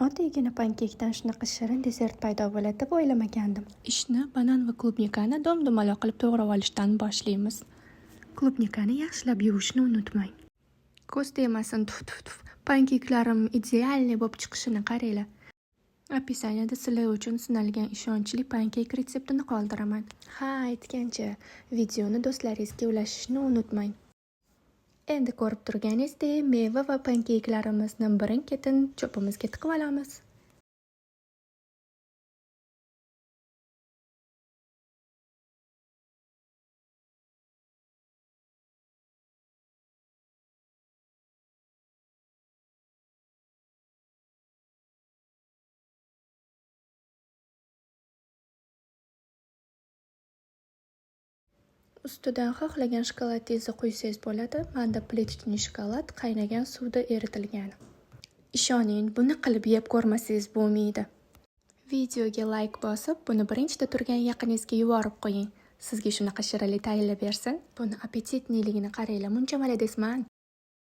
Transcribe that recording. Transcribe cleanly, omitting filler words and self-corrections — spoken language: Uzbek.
Oddiygina pankekdan shunaqa shirin desert paydo bo'ladi deb o'ylamagandim. Ishni banan va klubnikani dom-dumaloq qilib to'g'rab olishdan boshlaymiz. Klubnikani yaxshilab yuvishni unutmang. Ko'z tegmasin, tuf. Pankeklarim idealniy bo'lib chiqishini qaranglar. Opisaniyada sizlar uchun sinalgan ishonchli pankek retseptini qoldiraman. Ha, aytgancha, videoni do'stlaringizga ulashishni unutmang. Endi ko'rib turganingizdek, meva va pankeklarimizni birin-ketin cho'pimizga tiqib olamiz. Ustidan xohlagan shokoladingizni quysangiz bo'ladi. Menda plitishni shokolad qaynagan suvda eritilgan. Ishoning, buni qilib yeb ko'rmasangiz bo'lmaydi. Videoga like bosib, buni birinchida turgan yaqiningizga yuborib qo'ying. Sizga shunaqa shirinlik tayinlab bersin. Buni appetitniligini qaranglar, muncha maladesman.